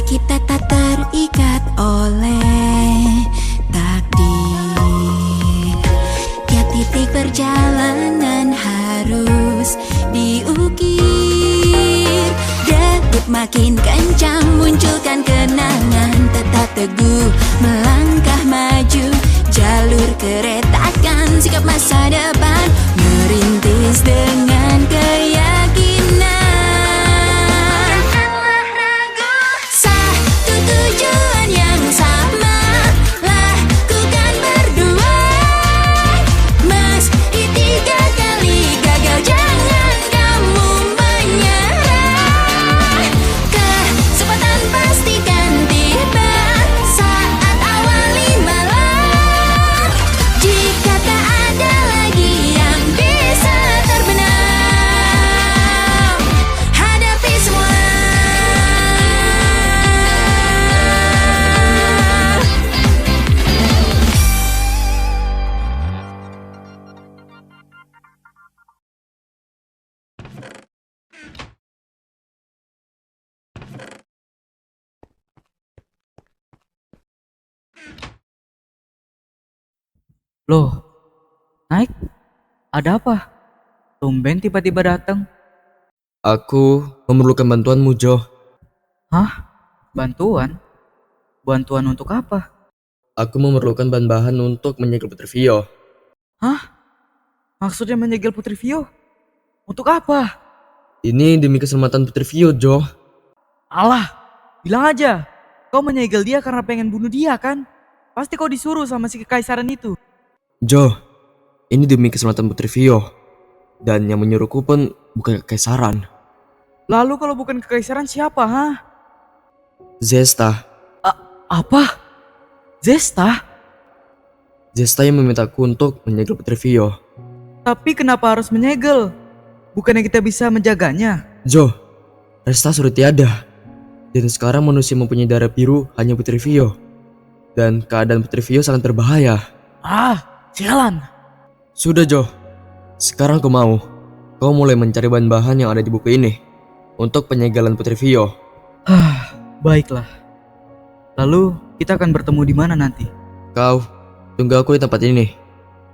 kita tak terikat oleh takdir. Tiap titik perjalanan harus diukir. Detik makin kencang munculkan kenangan. Tetap teguh melangkah maju. Jalur kereta akan sikap masa depan. Merintis dengan keyakinan. Janganlah ragu. Satu tujuan yang sama. Lakukan berdua. Meski 3 kali gagal, jangan kamu menyerah. Kesempatan pastikan tiba saat awali malam. Jika tak ada lagi yang bisa terbenam, hadapi semua. Loh, Naik, ada apa? Tumben tiba-tiba datang. Aku memerlukan bantuanmu, Jo. Hah? Bantuan? Bantuan untuk apa? Aku memerlukan bahan-bahan untuk menyegel Putri Vio. Hah? Maksudnya menyegel Putri Vio? Untuk apa? Ini demi keselamatan Putri Vio, Jo. Alah, bilang aja. Kau menyegel dia karena pengen bunuh dia kan? Pasti kau disuruh sama si kekaisaran itu. Jo, ini demi keselamatan Putri Vio. Dan yang menyuruhku pun bukan kekaisaran. Lalu kalau bukan kekaisaran siapa, hah? Zesta. Apa? Zesta? Zesta yang memintaku untuk menyegel Putri Vio. Tapi kenapa harus menyegel? Bukannya kita bisa menjaganya? Jo, Resta sudah tiada. Dan sekarang manusia mempunyai darah biru hanya Putri Vio. Dan keadaan Putri Vio sangat berbahaya. Sialan. Sudah, Jo. Sekarang aku mau kau mulai mencari bahan-bahan yang ada di buku ini untuk penyegelan Putri Vio. Baiklah. Lalu kita akan bertemu di mana nanti? Kau tunggu aku di tempat ini.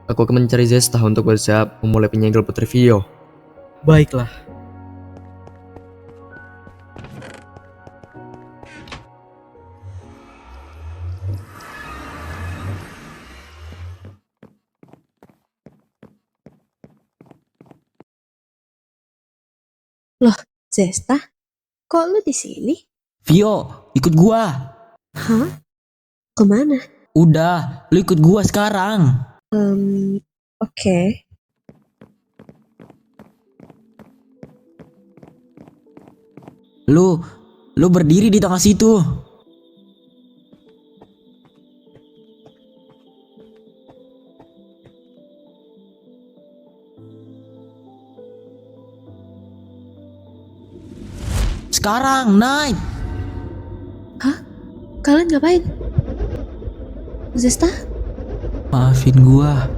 Aku akan mencari Zesta untuk bersiap memulai penyegel Putri Vio. Baiklah. Loh, Zesta, kok lu di sini? Vio, ikut gua. Hah? Kemana? Udah, lu ikut gua sekarang. Oke. Lu berdiri di tengah situ. Sekarang, naik. Hah? Kalian ngapain? Zesta? Maafin gua.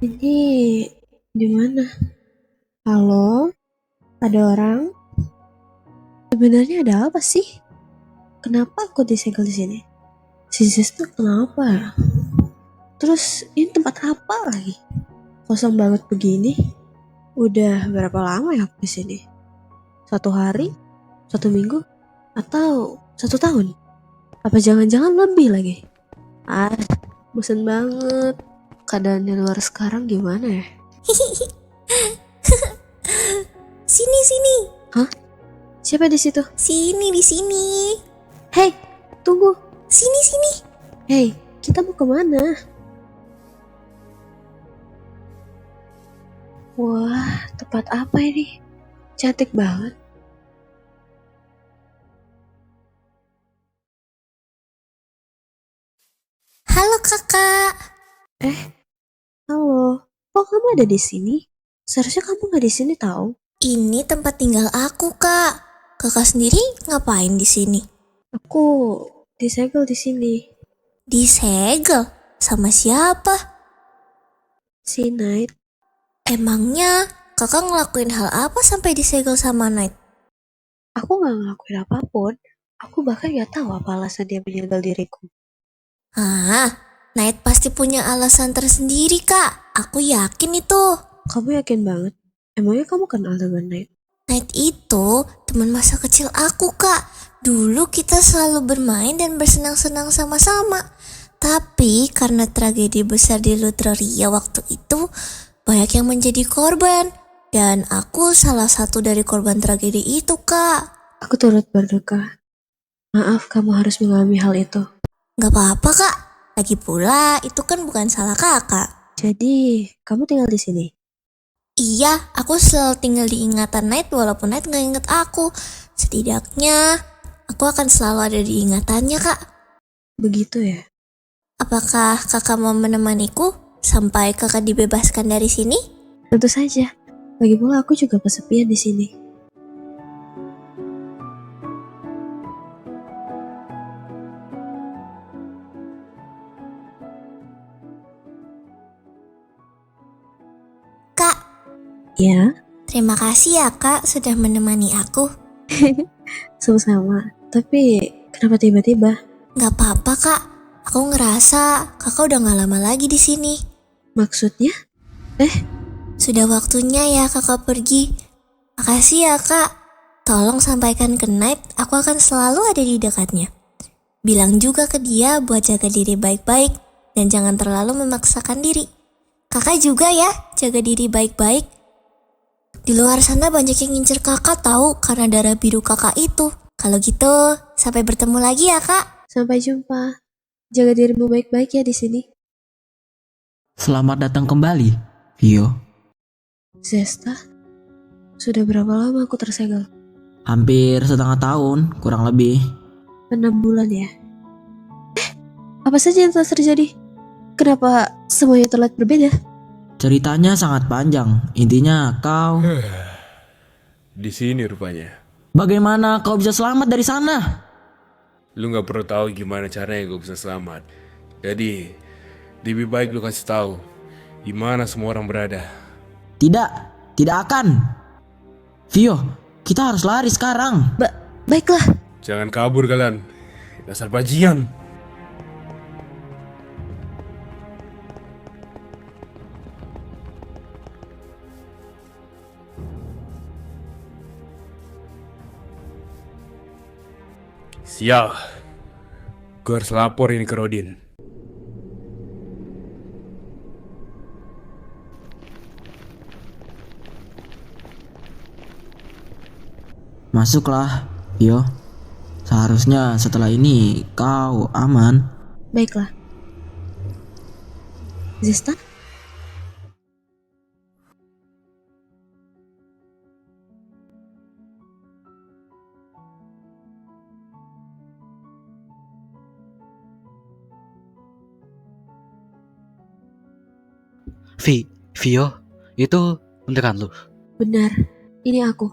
Ini di mana? Halo? Ada orang? Sebenarnya ada apa sih? Kenapa aku disegel di sini? Si Zesta kenapa? Terus ini tempat apa lagi? Kosong banget begini. Udah berapa lama ya aku di sini? 1 hari? 1 minggu? Atau 1 tahun? Apa jangan-jangan lebih lagi? Bosan banget. Keadaan di luar sekarang gimana ya? Sini. Hah? Siapa di situ? Sini, di sini. Hei, tunggu. Sini. Hei, kita mau kemana? Wah, tempat apa ini? Cantik banget. Halo kakak. Halo, kok kamu ada di sini? Seharusnya kamu nggak di sini tahu. Ini tempat tinggal aku, Kak. Kakak sendiri ngapain di sini? Aku disegel di sini. Disegel? Sama siapa? Si Night. Emangnya kakak ngelakuin hal apa sampai disegel sama Knight? Aku gak ngelakuin apapun. Aku bahkan gak tahu apa alasan dia menyegel diriku. Knight pasti punya alasan tersendiri, Kak. Aku yakin itu. Kamu yakin banget? Emangnya kamu kenal dengan Knight? Knight itu teman masa kecil aku, Kak. Dulu kita selalu bermain dan bersenang-senang sama-sama. Tapi karena tragedi besar di Lutheria waktu itu, banyak yang menjadi korban. Dan aku salah satu dari korban tragedi itu, Kak. Aku turut berduka. Maaf kamu harus mengalami hal itu. Gak apa-apa, Kak. Lagi pula, itu kan bukan salah kakak. Jadi, kamu tinggal di sini? Iya, aku selalu tinggal di ingatan Knight walaupun Knight gak inget aku. Setidaknya, aku akan selalu ada di ingatannya, Kak. Begitu ya? Apakah kakak mau menemaniku sampai kakak dibebaskan dari sini? Tentu saja. Lagi pula aku juga kesepian di sini. Kak, Ya, terima kasih ya Kak sudah menemani aku. sama-sama. Tapi, kenapa tiba-tiba? Gak apa-apa Kak, aku ngerasa kakak udah gak lama lagi di sini. Maksudnya? Sudah waktunya ya kakak pergi. Makasih ya Kak. Tolong sampaikan ke Knight, aku akan selalu ada di dekatnya. Bilang juga ke dia buat jaga diri baik-baik dan jangan terlalu memaksakan diri. Kakak juga ya, jaga diri baik-baik. Di luar sana banyak yang ngincer kakak tahu karena darah biru kakak itu. Kalau gitu, sampai bertemu lagi ya Kak. Sampai jumpa. Jaga dirimu baik-baik ya di sini. Selamat datang kembali, Vio. Zesta, sudah berapa lama aku tersegel? Hampir setengah tahun, kurang lebih. 6 bulan ya? Apa saja yang telah terjadi? Kenapa semuanya terlihat berbeda? Ceritanya sangat panjang. Intinya kau... Di sini rupanya. Bagaimana kau bisa selamat dari sana? Lu gak perlu tahu gimana caranya gue bisa selamat. Jadi, lebih baik lu kasih tahu di mana semua orang berada. Tidak, tidak akan. Vio, kita harus lari sekarang. Baiklah. Jangan kabur kalian. Dasar bajingan. Sial. Gue harus lapor ini ke Rodin. Masuklah, Vio. Seharusnya setelah ini kau aman. Baiklah. Zesta? Vio, itu beneran lu? Benar. Ini aku.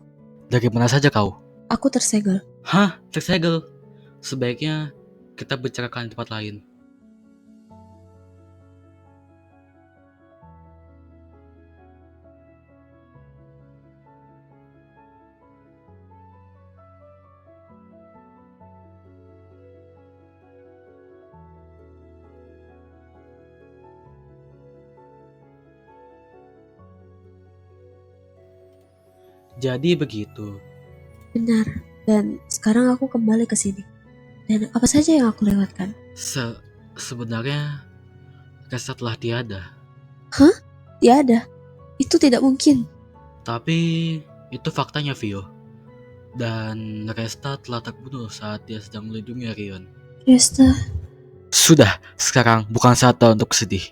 Dari mana saja kau? Aku tersegel. Hah? Tersegel? Sebaiknya kita bicarakan di tempat lain. Jadi begitu. Benar. Dan sekarang aku kembali ke sini. Dan apa saja yang aku lewatkan? Sebenarnya Resta telah tiada. Tiada. Itu tidak mungkin. Tapi itu faktanya, Vio. Dan Resta telah terbunuh saat dia sedang melindungi Rion. Zesta. Sudah, sekarang bukan saatnya untuk sedih.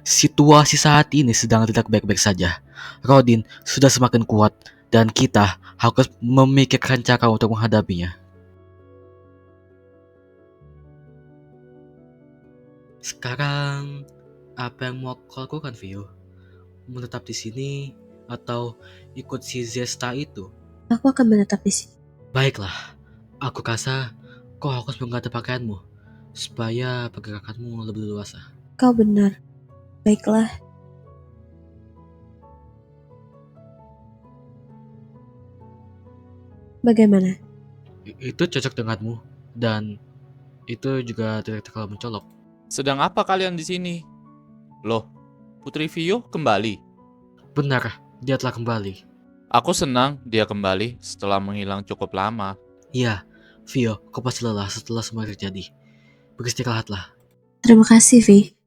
Situasi saat ini sedang tidak baik-baik saja. Rodin sudah semakin kuat dan kita harus memikirkan cara untuk menghadapinya. Sekarang, apa yang mau kau lakukan, Vio? Menetap di sini atau ikut si Zesta itu? Aku akan menetap di sini. Baiklah, aku rasa kau harus mengganti pakaianmu supaya pergerakanmu lebih leluasa. Kau benar. Baiklah. Bagaimana? Itu cocok denganmu dan itu juga tidak terlalu mencolok. Sedang apa kalian di sini? Loh, Putri Vio kembali. Benar, dia telah kembali. Aku senang dia kembali setelah menghilang cukup lama. Iya, Vio, kau pasti lelah setelah semua terjadi. Beristirahatlah. Terima kasih, Vi.